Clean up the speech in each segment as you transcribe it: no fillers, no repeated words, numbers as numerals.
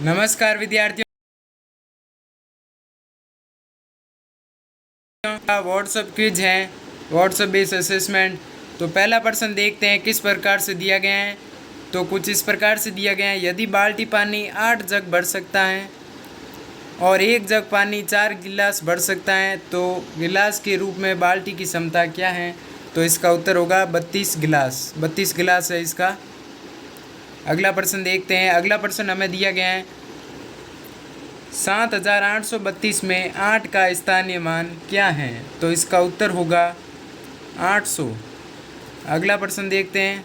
नमस्कार विद्यार्थियों का व्हाट्सएप क्विज है। WhatsApp based assessment. तो पहला प्रश्न देखते हैं किस प्रकार से दिया गया है। तो कुछ इस प्रकार से दिया गया है, यदि बाल्टी पानी 8 जग भर सकता है और 1 जग पानी 4 गिलास भर सकता है तो गिलास के रूप में बाल्टी की क्षमता क्या है। तो इसका उत्तर होगा 32 गिलास। 32 गिलास है इसका। अगला प्रश्न देखते हैं। अगला प्रश्न हमें दिया गया है 7832 में 8 का स्थानीय मान क्या है। तो इसका उत्तर होगा 800। अगला प्रश्न देखते हैं।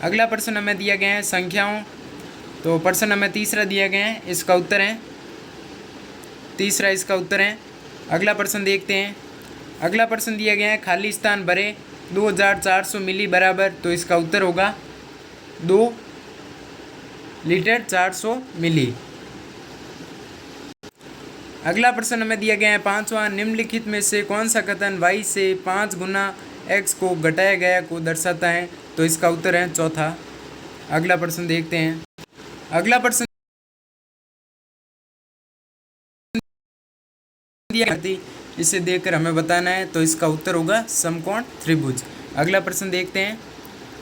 अगला प्रश्न हमें दिया गया है संख्याओं। तो प्रश्न हमें तीसरा दिया गया है, इसका उत्तर है तीसरा इसका उत्तर है। अगला प्रश्न देखते हैं। अगला प्रश्न दिया गया है खाली स्थान भरे 2400 मिली बराबर। तो इसका उत्तर होगा 2 लीटर 400 मिली। अगला प्रश्न हमें दिया गया है पांचवां, निम्नलिखित में से कौन सा कथन y से 5 गुना x को घटाया गया को दर्शाता है। तो इसका उत्तर है चौथा। अगला प्रश्न देखते हैं। अगला प्रश्न इसे देखकर हमें बताना है। तो इसका उत्तर होगा समकोण त्रिभुज। अगला प्रश्न देखते हैं।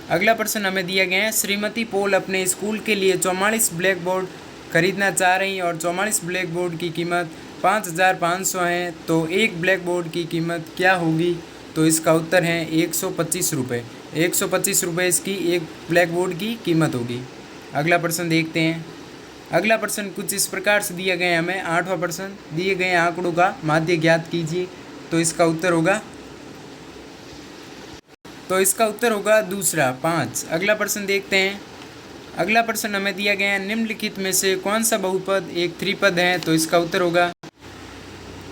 अगला प्रश्न हमें दिया गया है श्रीमती पॉल अपने स्कूल के लिए 44 ब्लैक बोर्ड खरीदना चाह रही और 44 ब्लैक बोर्ड की कीमत 5500 है। तो एक ब्लैक बोर्ड की कीमत क्या होगी। तो इसका उत्तर है 125 रुपये। 125 रुपये इसकी एक ब्लैक बोर्ड की कीमत होगी। अगला प्रश्न देखते हैं। अगला प्रश्न कुछ इस प्रकार से दिया गया है हमें। 8वां प्रश्न, दिए गए आंकड़ों का माध्य ज्ञात कीजिए। तो इसका उत्तर होगा दूसरा 5। अगला प्रश्न देखते हैं। अगला प्रश्न हमें दिया गया है निम्नलिखित में से कौन सा बहुपद एक त्रिपद है। तो इसका उत्तर होगा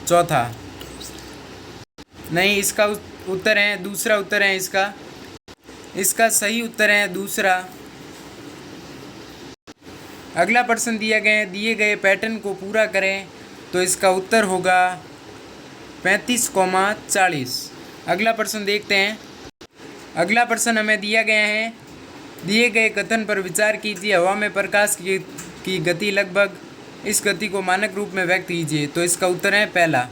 चौथा। नहीं, इसका उत्तर है दूसरा उत्तर है इसका सही उत्तर है दूसरा। अगला प्रश्न दिया गया है दिए गए पैटर्न को पूरा करें। तो इसका उत्तर होगा 35,40। अगला प्रश्न देखते हैं। अगला प्रश्न हमें दिया गया है दिए गए कथन पर विचार कीजिए। हवा में प्रकाश की गति लगभग, इस गति को मानक रूप में व्यक्त कीजिए। तो इसका उत्तर है पहला।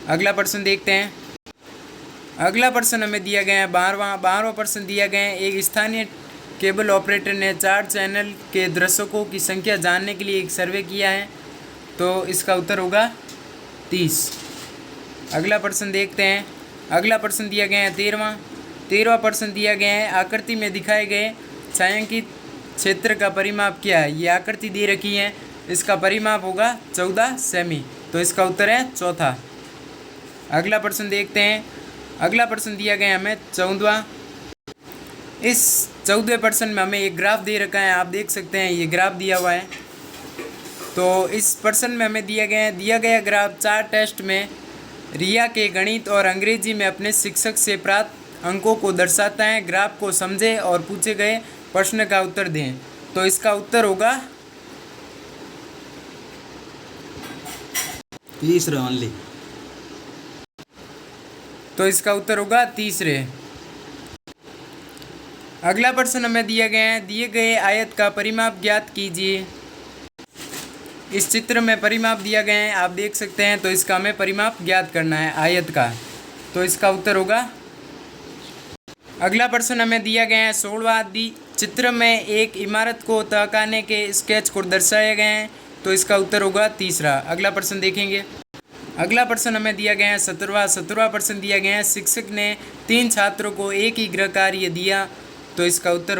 अगला प्रश्न देखते हैं। अगला प्रश्न हमें दिया गया है 12वां प्रश्न दिया गया है एक स्थानीय केबल ऑपरेटर ने 4 चैनल के दर्शकों की संख्या जानने के लिए एक सर्वे किया है। तो इसका उत्तर होगा 30। अगला प्रश्न देखते हैं। अगला प्रश्न दिया गया है 13वां प्रश्न दिया गया है आकृति में दिखाए गए छायांकित क्षेत्र का परिमाप क्या है। ये आकृति दे रखी है, इसका परिमाप होगा 14 सेमी। तो इसका उत्तर है चौथा। अगला प्रश्न देखते हैं। अगला प्रश्न दिया गया है हमें 14वां। इस 14वें प्रश्न में हमें एक ग्राफ दे रखा है, आप देख सकते हैं ये ग्राफ दिया हुआ है। तो इस प्रश्न में हमें दिया गया ग्राफ 4 टेस्ट में रिया के गणित और अंग्रेजी में अपने शिक्षक से प्राप्त अंकों को दर्शाता है। ग्राफ को समझें और पूछे गए प्रश्न का उत्तर दें। तो इसका उत्तर होगा तीसरा ओनली। तो इसका उत्तर होगा तीसरे। अगला प्रश्न हमें दिया गया है दिए गए आयत का परिमाप ज्ञात कीजिए। इस चित्र में परिमाप दिया गया है, आप देख सकते हैं। तो इसका हमें परिमाप ज्ञात करना है आयत का। तो इसका उत्तर होगा। अगला प्रश्न हमें दिया गया है 16वां चित्र में एक इमारत को तहखाने के स्केच को दर्शाया गया है। तो इसका उत्तर होगा तीसरा। अगला प्रश्न देखेंगे। अगला प्रश्न हमें दिया गया है 17वां प्रश्न दिया गया है शिक्षक ने 3 छात्रों को एक ही गृह कार्य दिया। तो इसका उत्तर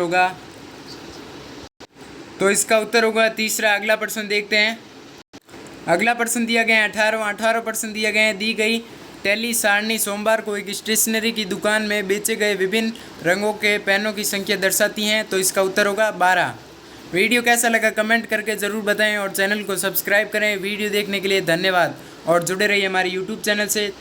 होगा तीसरा। अगला प्रश्न देखते हैं। अगला प्रश्न दिया गया है 18वां प्रश्न दिया गया है दी गई टैली सारणी सोमवार को एक स्टेशनरी की दुकान में बेचे गए विभिन्न रंगों के पेनों की संख्या दर्शाती हैं। तो इसका उत्तर होगा 12। वीडियो कैसा लगा कमेंट करके ज़रूर बताएं और चैनल को सब्सक्राइब करें। वीडियो देखने के लिए धन्यवाद और जुड़े रहिए हमारे यूट्यूब चैनल से।